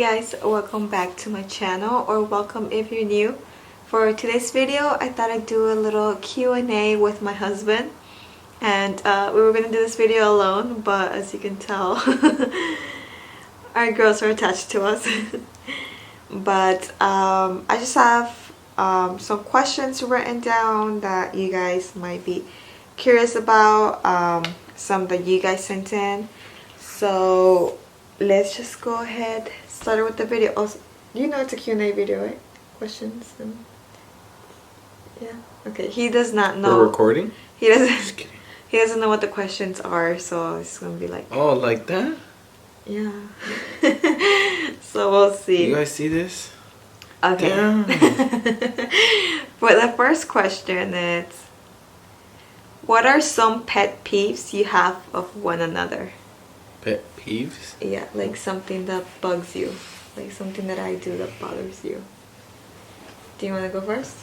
guys, welcome back to my channel, or welcome if you're new. For today's video, I thought I'd do a little Q&A with my husband, and we were gonna do this video alone, but as you can tell our girls are attached to us. But I just have some questions written down that you guys might be curious about, some that you guys sent in. So let's just go ahead, start with the video. Also, you know it's a Q&A video, right? Questions and yeah. Okay. He does not know. We're recording? He doesn't. Just kidding. He doesn't know what the questions are, so it's gonna be like. Oh, like that? Yeah. So we'll see. You guys see this? Okay. Damn. For the first question, it's what are some pet peeves you have of one another? Pet peeves? Yeah, like something that bugs you. Like something that I do that bothers you. Do you want to go first?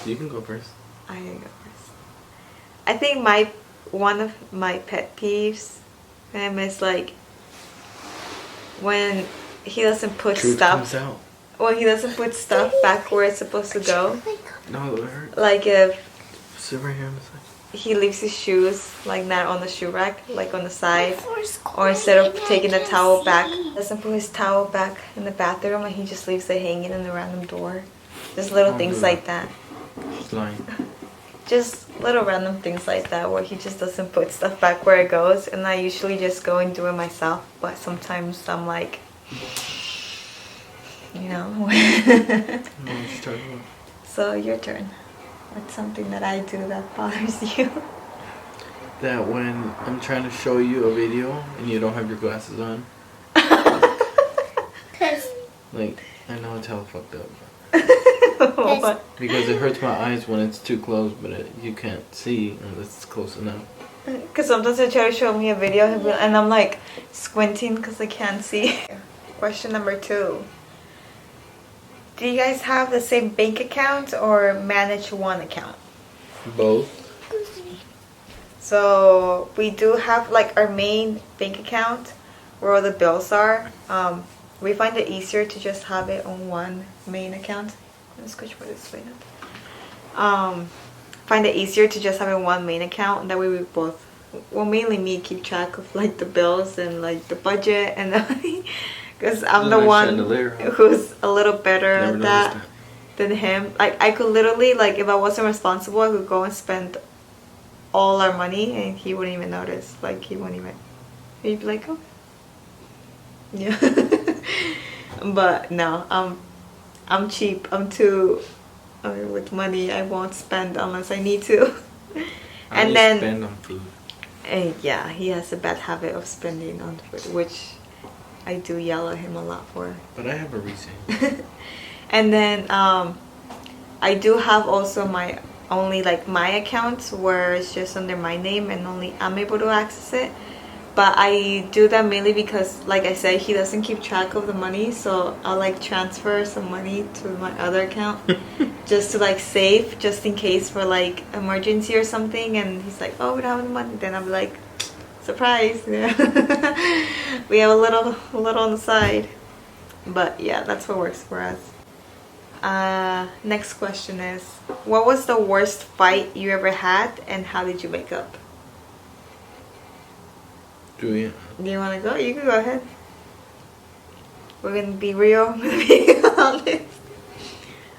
You can go first. I can go first. I think one of my pet peeves is like when he doesn't put Truth stuff. comes out. When he doesn't put stuff back where it's supposed to go. No, it hurt. Like if Sit right here on the side. he leaves his shoes like not on the shoe rack, like on the side, or instead of taking the towel back, doesn't put his towel back in the bathroom and he just leaves it hanging in the random door. Just little things like that. She's lying. Just little random things like that where he just doesn't put stuff back where it goes, and I usually just go and do it myself, but sometimes I'm like, you know. What you talking about? So your turn. What's something that I do that bothers you? That when I'm trying to show you a video and you don't have your glasses on. Like, I know it's hella fucked up. What? Because it hurts my eyes when it's too close, but you can't see unless it's close enough. Because sometimes they try to show me a video and I'm like squinting because I can't see. Question number 2. Do you guys have the same bank account or manage one account? Both. So we do have like our main bank account where all the bills are. We find it easier to just have it on one main account. Let's switch for this way. Find it easier to just have it on one main account, and that way we both, well, mainly me, keep track of like the bills and like the budget and everything. Because I'm the one who's a little better at that than him. Like I could literally, like if I wasn't responsible, I could go and spend all our money and he wouldn't even notice. Like he wouldn't even. He'd be like, oh, yeah. But no, I'm cheap. I'm too with money. I won't spend unless I need to. And then spend on food. Yeah, he has a bad habit of spending on food, which I do yell at him a lot for. But I have a reason. And then I do have also my only like my accounts where it's just under my name and only I'm able to access it. But I do that mainly because, like I said, he doesn't keep track of the money, so I'll like transfer some money to my other account just to like save, just in case for like emergency or something. And he's like, oh, we don't have the money. Then I'll be like, surprise. Yeah. We have a little on the side. But yeah, that's what works for us. Next question is, what was the worst fight you ever had and how did you make up? Do you want to go? You can go ahead. We're going to be real. I'm going to be honest.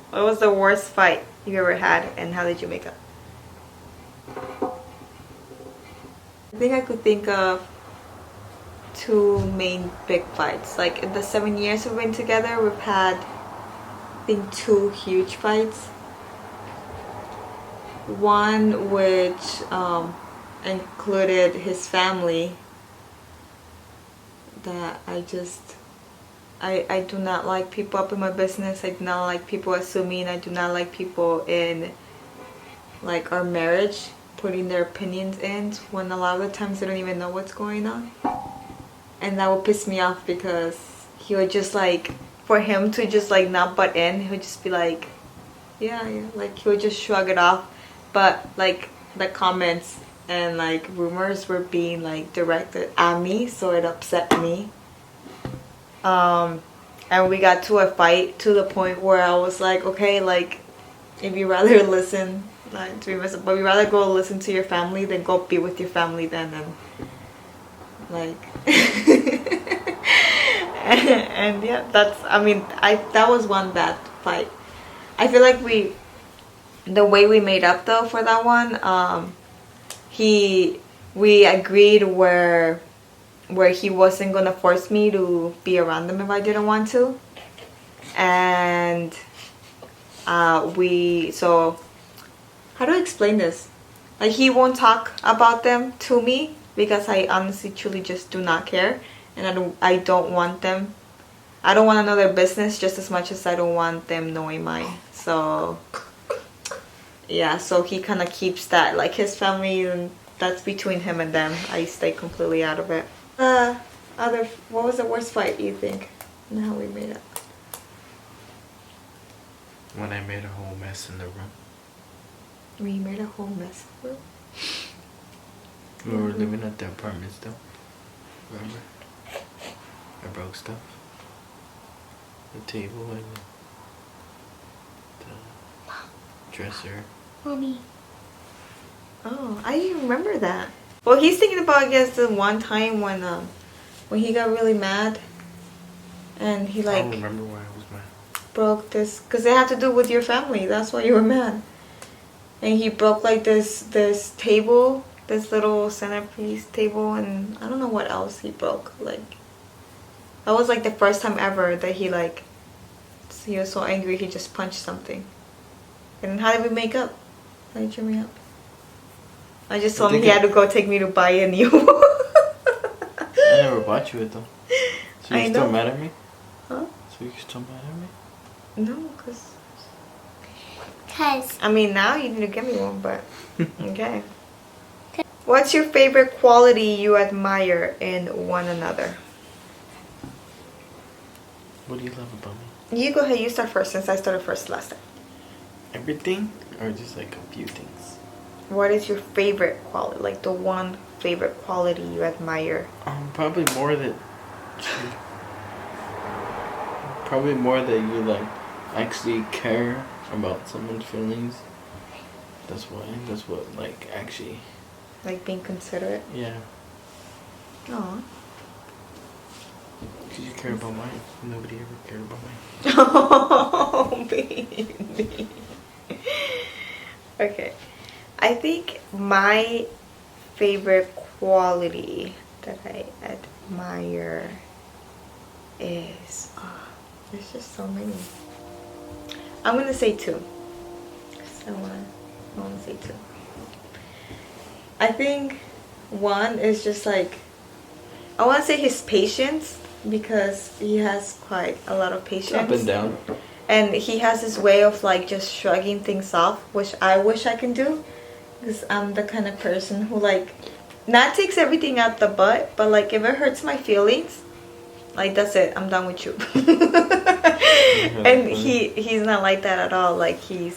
What was the worst fight you ever had and how did you make up? I think I could think of 2 main big fights. Like in the 7 years we've been together, we've had, I think, 2 huge fights. One which included his family, that I do not like people up in my business. I do not like people assuming. I do not like people in like our marriage putting their opinions in when a lot of the times they don't even know what's going on. And that would piss me off because he would just like, for him to just like not butt in, he would just be like, yeah, like he would just shrug it off. But like the comments and like rumors were being like directed at me, so it upset me. And we got to a fight to the point where I was like, okay, like, if you rather listen, like, to be messed up, but you rather go listen to your family than go be with your family then, and like, and yeah, that's, I mean, that was one bad fight. I feel like the way we made up though for that one, we agreed where he wasn't gonna force me to be around them if I didn't want to, and so how do I explain this? Like, he won't talk about them to me because I honestly truly just do not care, and I don't want them. I don't want to know their business just as much as I don't want them knowing mine. So yeah, so he kind of keeps that, like, his family, and that's between him and them. I stay completely out of it. What was the worst fight you think? And how we made up? When I made a whole mess in the room. We made a whole mess. We were living at the apartment still. Remember? I broke stuff. The table and the dresser. Mommy. Oh, I didn't remember that. Well, he's thinking about, I guess, the one time when he got really mad, and he, like, I don't remember why I was mad. broke this, because it had to do with your family. That's why you were mad. And he broke, like, this table, this little centerpiece table, and I don't know what else he broke. Like, that was, like, the first time ever that he was so angry he just punched something. And how did we make up? How did you make up? I just told him he had to go take me to buy a new one. I never bought you it though. So you're still mad at me? Huh? So you're still mad at me? No, because... Cause I mean, now you need to get me one, but... Okay. What's your favorite quality you admire in one another? What do you love about me? You go ahead, you start first, since I started first last time. Everything? Or just like a few things? What is your favorite quality? Like, the one favorite quality you admire? Probably more that you like actually care about someone's feelings. That's what like actually. Like, being considerate? Yeah. Aw. Because you care about mine. Nobody ever cared about mine. Oh, baby. Okay. I think my favorite quality that I admire is... there's just so many. I'm going to say two. I want to say two. I think one is just like... I want to say his patience, because he has quite a lot of patience. Up and down. And he has this way of, like, just shrugging things off, which I wish I can do. Because I'm the kind of person who, like, not takes everything out the butt, but, like, if it hurts my feelings, like, that's it, I'm done with you. And he's not like that at all. Like, he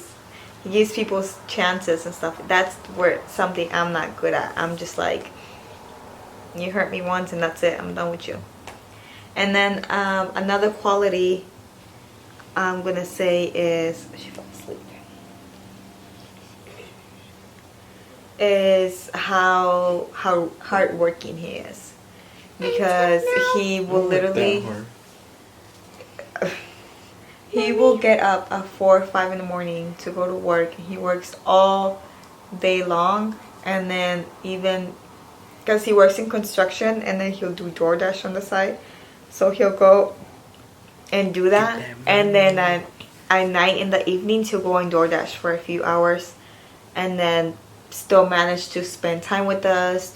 gives people chances and stuff. That's where something I'm not good at. I'm just like, you hurt me once and that's it, I'm done with you. And then another quality I'm gonna say is... she fell asleep. Is how hardworking he is, because he will literally he will get up at 4 or 5 in the morning to go to work. He works all day long, and then even because he works in construction, and then he'll do DoorDash on the side, so he'll go and do that, and then at night in the evenings he'll go on DoorDash for a few hours, and then still manage to spend time with us.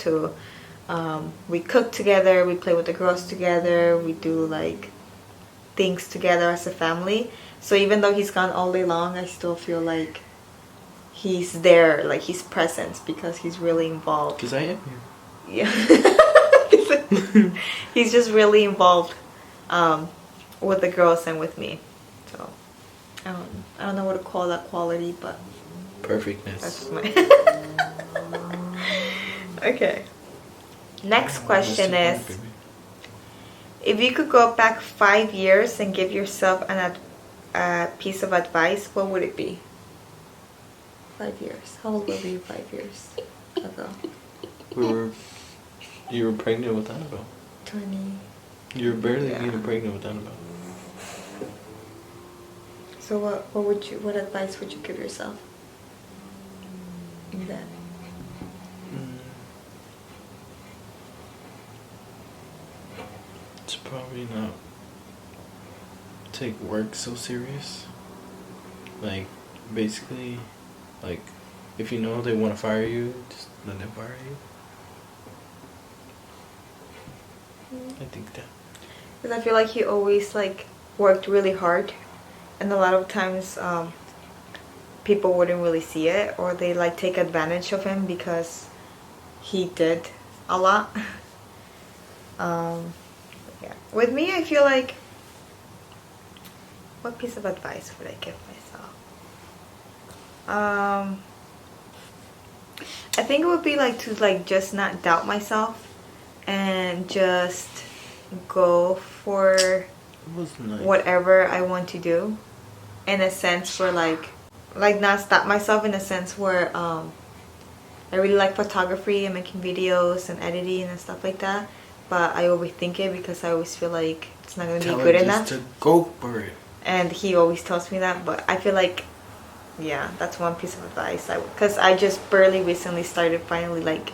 We cook together, we play with the girls together, we do like things together as a family. So even though he's gone all day long, I still feel like he's there, like he's present, because he's really involved. Because I am here. Yeah. He's just really involved with the girls and with me. So I don't know what to call that quality, but perfectness. That's my okay. Next question If you could go back 5 years and give yourself a piece of advice, what would it be? 5 years. How old were you 5 years ago? You were pregnant with Annabelle. 20. You were barely getting pregnant with Annabelle. So what advice would you give yourself in that? It's probably not take work so serious. Like, basically, like, if you know they want to fire you, just let them fire you. I think that. Because I feel like he always like worked really hard, and a lot of times people wouldn't really see it, or they like take advantage of him because he did a lot. Yeah. With me, I feel like, what piece of advice would I give myself? I think it would be like to like just not doubt myself and just go for whatever I want to do, in a sense where like not stop myself, in a sense where I really like photography and making videos and editing and stuff like that, but I overthink it because I always feel like it's not going to be good enough. To go for it. And he always tells me that, but I feel like, yeah, that's one piece of advice. Because I just barely recently started finally like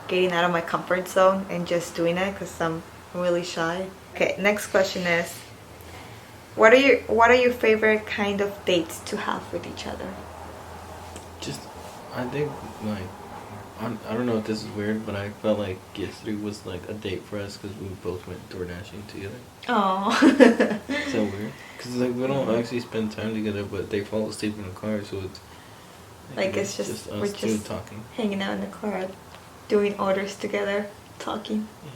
getting out of my comfort zone and just doing it because I'm really shy. Okay, next question is, what are your favorite kind of dates to have with each other? Just, I think like, I don't know if this is weird, but I felt like yesterday was like a date for us because we both went door dashing together. Oh. Is that weird? Because like we don't actually spend time together, but they fall asleep in the car, so it's like it's just us we're two just talking, hanging out in the car, doing orders together, talking. Yeah.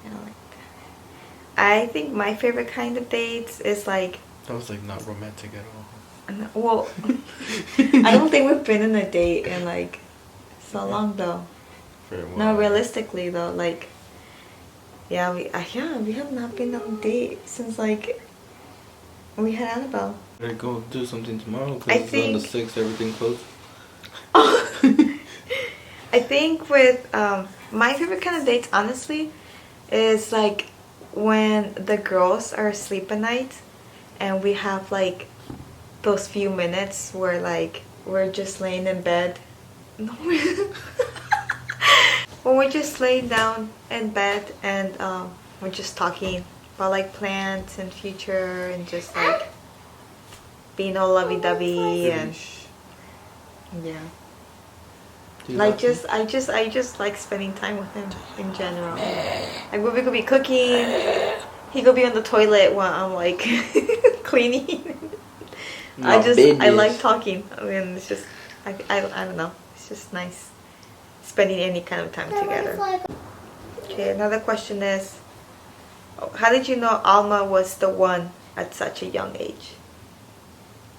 I don't like that. I think my favorite kind of dates is like. That was like not romantic at all. Well, I don't think we've been on a date in like so long though. For a while. No, realistically though, like, yeah, we have not been on a date since like we had Annabelle. We're gonna go do something tomorrow I because on the 6th everything closed. I think with my favorite kind of dates, honestly, is like when the girls are asleep at night and we have like those few minutes where like we're just laying in bed. No. When we're just laying down in bed and we're just talking about like plans and future and just like being all lovey-dovey and yeah. Like I just like spending time with him in general. Like we could be cooking, he could be on the toilet while I'm like cleaning. I like talking. I mean, it's just I don't know. It's just nice spending any kind of time together. Okay, another question is, how did you know Alma was the one at such a young age?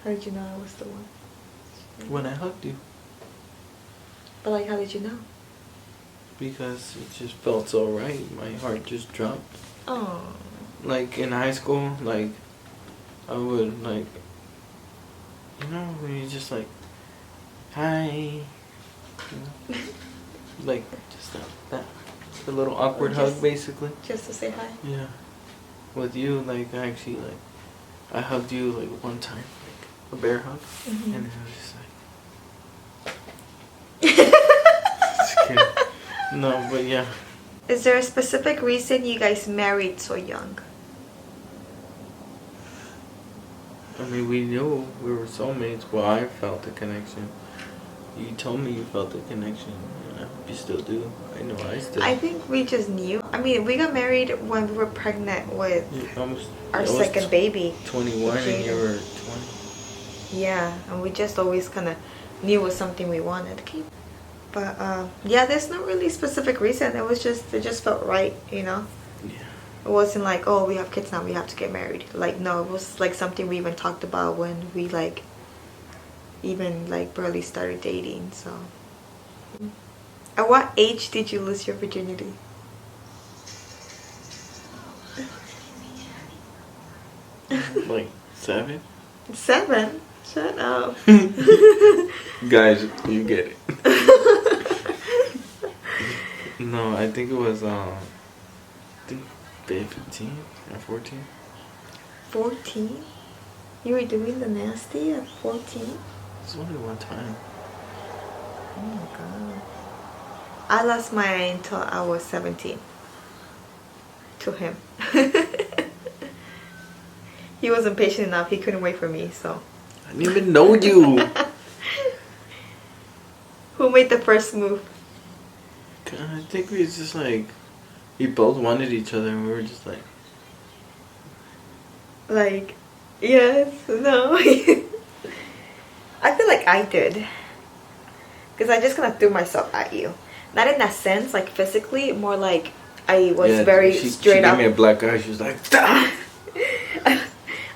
How did you know I was the one? When I hugged you. But like, how did you know? Because it just felt so right. My heart just dropped. Oh. Like in high school, like I would like, you know, when you just like, hi, you know, like just that the little awkward hug basically. Just to say hi. Yeah. With you, like I actually like, I hugged you like one time, like a bear hug, and it was just like. Just kidding. No, but yeah. Is there a specific reason you guys married so young? I mean, we knew we were soulmates. Well, I felt the connection. You told me you felt the connection, and I hope you still do. I know I still. I think we just knew. I mean, we got married when we were pregnant with our second baby. 21 and you were 20. Yeah, and we just always kind of knew it was something we wanted. But yeah, there's no really specific reason. It just felt right, you know. Yeah. It wasn't like, oh, we have kids now, we have to get married. Like, no, it was like something we even talked about when we like even like barely started dating. So at what age did you lose your virginity? Like 7? 7? Shut up. Guys, you get it. No, I think it was I think 15 or 14. 14? You were doing the nasty at 14? It's only one time. Oh my god. I lost mine until I was 17. To him. He wasn't patient enough. He couldn't wait for me, so. I didn't even know you. Who made the first move? I think we just like, we both wanted each other and we were just like. Like, yes, no. I feel like I did. Because I just kind of threw myself at you. Not in that sense, like physically, more like I was very straight up. She gave me a black eye. She was like, stop!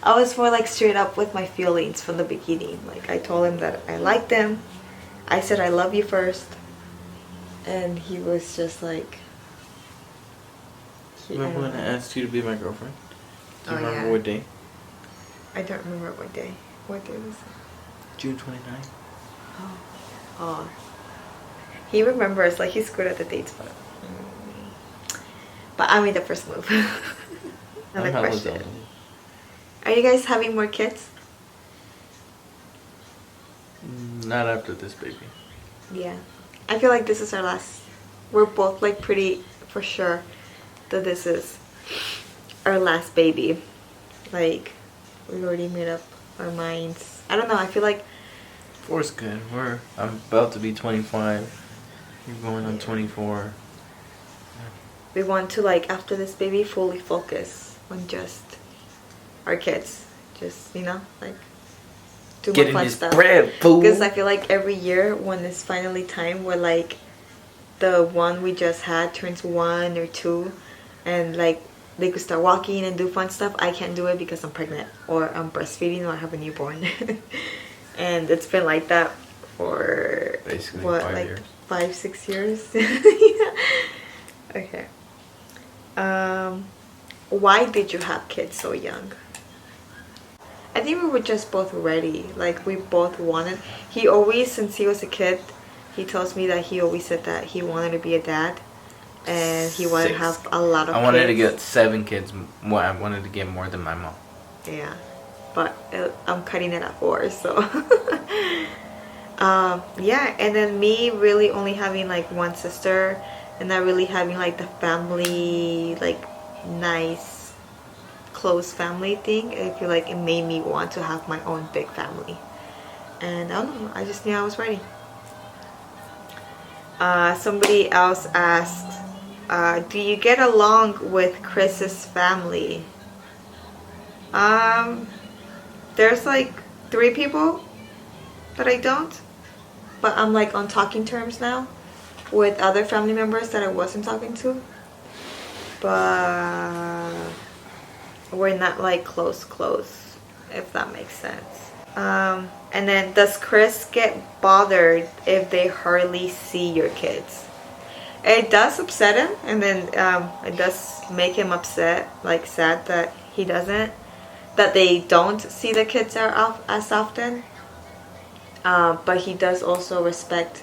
I was more like straight up with my feelings from the beginning. Like I told him that I liked him. I said I love you first. And he was just like... Remember when I asked you to be my girlfriend? Do you remember what day? I don't remember what day. What day was it? June 29th. Oh. He remembers, like he's good at the dates, but I made the first move. Another question. Are you guys having more kids? Not after this baby. Yeah. I feel like this is our last. We're both like pretty for sure that this is our last baby. Like, we already made up our minds. I don't know, I feel like 4's good. I'm about to be 25. You're going on 24. we want to, like, after this baby, fully focus on just our kids. Just, you know, like, do more fun stuff. Bread, fool. Because I feel like every year when it's finally time, we're like, the one we just had turns 1 or 2, and like they could start walking and do fun stuff. I can't do it because I'm pregnant or I'm breastfeeding or I have a newborn. And it's been like that for basically what, 5 like years. 5-6 years. Yeah. Okay. Why did you have kids so young? I think we were just both ready. Like, we both wanted. He always, since he was a kid, he tells me that he always said that he wanted to be a dad. And he wanted to have a lot of kids. I wanted to get 7 kids. Well, I wanted to get more than my mom. Yeah. But I'm cutting it at 4, so. Yeah, and then me really only having like one sister. And not really having like the family, like, nice, close family thing. I feel like it made me want to have my own big family. And I don't know, I just knew I was ready. Somebody else asks, do you get along with Chris's family? There's like 3 people that I don't, but I'm like on talking terms now with other family members that I wasn't talking to, but we're not like close, if that makes sense. And then, does Chris get bothered if they hardly see your kids? It does upset him, and then it does make him upset, like sad that they don't see the kids as often. But he does also respect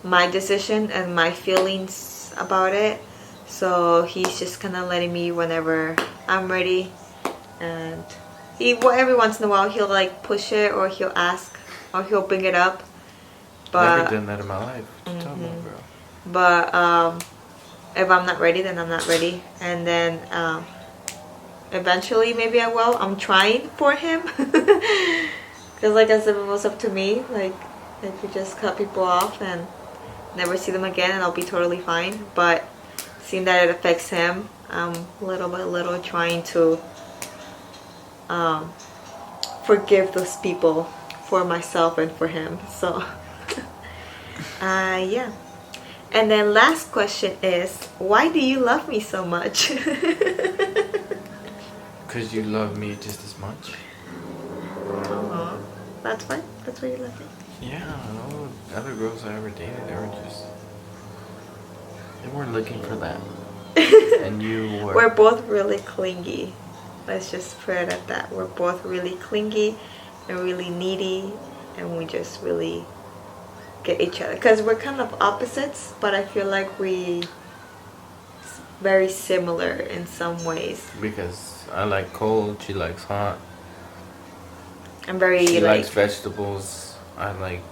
my decision and my feelings about it. So he's just kind of letting me whenever I'm ready. And every once in a while he'll like push it, or he'll ask, or he'll bring it up. But never done that in my life. Tell me, girl. But if I'm not ready, then I'm not ready. And then eventually maybe I will. I'm trying for him. Because like I said, if it was up to me, like I could just cut people off and never see them again, and I'll be totally fine. But seeing that it affects him, I'm little by little trying to forgive those people for myself and for him. So yeah. And then last question is, why do you love me so much? Because you love me just as much. That's fine. That's why you love me. Yeah, all the other girls I ever dated, they weren't looking for that. And you were. We're both really clingy. Let's just put it at that. We're both really clingy and really needy, and we just really get each other. Because we're kind of opposites, but I feel like we very similar in some ways. Because I like cold, she likes hot. I'm very She like, likes vegetables. I like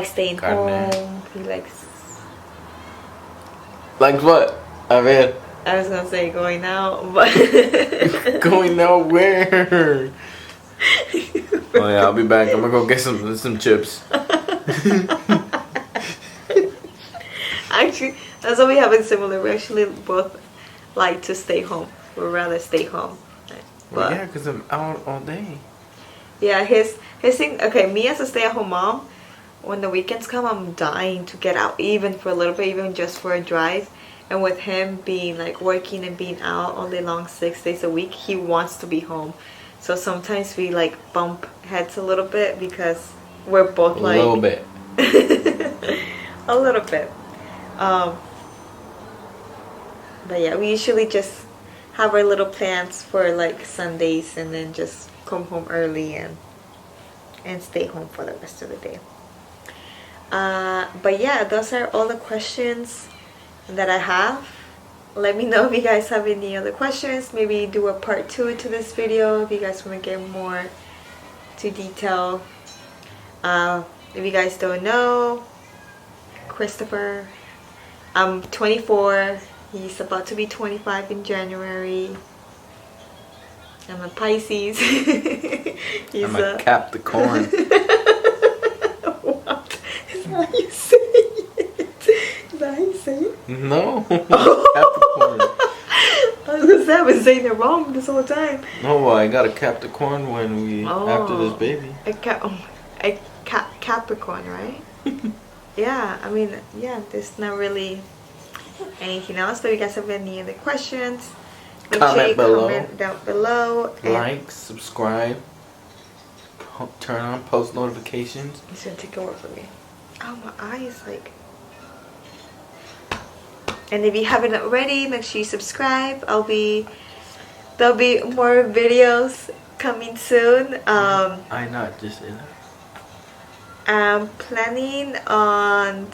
staying carne. home. He likes. Like what? I read. I was gonna say going out, but Going nowhere. Oh yeah, I'll be back. I'm gonna go get some chips. Actually, that's what we have in similar. We actually both like to stay home. We'd rather stay home. Well, yeah, because I'm out all day. Yeah, his thing. Okay, me as a stay-at-home mom, when the weekends come, I'm dying to get out, even for a little bit, even just for a drive. And with him being like working and being out all day long, 6 days a week, he wants to be home. So sometimes we like bump heads a little bit because we're both like a little bit. a little bit. But yeah, we usually just have our little plans for like Sundays and then just come home early and stay home for the rest of the day. But yeah, those are all the questions that I have. Let me know if you guys have any other questions. Maybe do a part 2 to this video if you guys want to get more to detail. If you guys don't know, Christopher, I'm 24. He's about to be 25 in January. I'm a Pisces. I'm a Capricorn. What? Is that how you say it? Is that how you say it? No. Capricorn. I was gonna say I've been saying it wrong this whole time. No, well, I got a Capricorn when we after this baby. A Capricorn, right? Yeah, I mean, yeah, there's not really anything else. So if you guys have any other questions, Comment down below. Like, subscribe, turn on post notifications. He's gonna take over for me. Oh, my eye is like. And if you haven't already, make sure you subscribe. There'll be more videos coming soon. I not just in it. I'm planning on.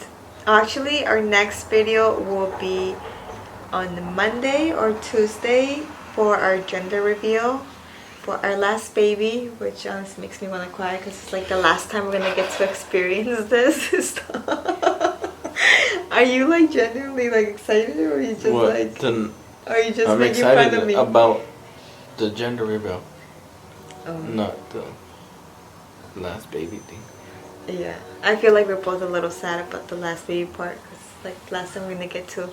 Actually, our next video will be on Monday or Tuesday for our gender reveal for our last baby, which honestly makes me want to cry because it's like the last time we're gonna get to experience this. Are you like genuinely like excited, or are you just what? like? Are you just I'm making fun of excited me about the gender reveal, Oh. not the last baby thing. Yeah, I feel like we're both a little sad about the last baby part because like last time we're gonna get to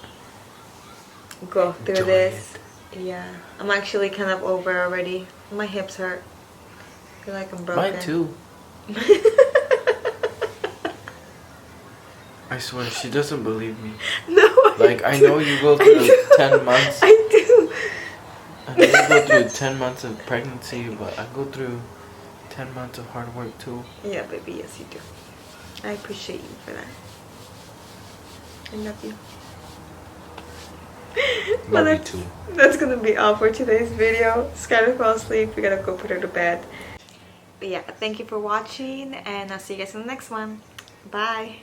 go through Enjoy this. Yeah, I'm actually kind of over already. My hips hurt. I feel like I'm broken. Mine too. I swear, she doesn't believe me. No, Like, I know you go through 10 months. I do. I know you go through 10 months of pregnancy, but I go through 10 months of hard work too. Yeah, baby, yes you do. I appreciate you for that. I love you. Love you too. That's gonna be all for today's video. Skylar fell asleep. We gotta go put her to bed. But yeah, thank you for watching, and I'll see you guys in the next one. Bye.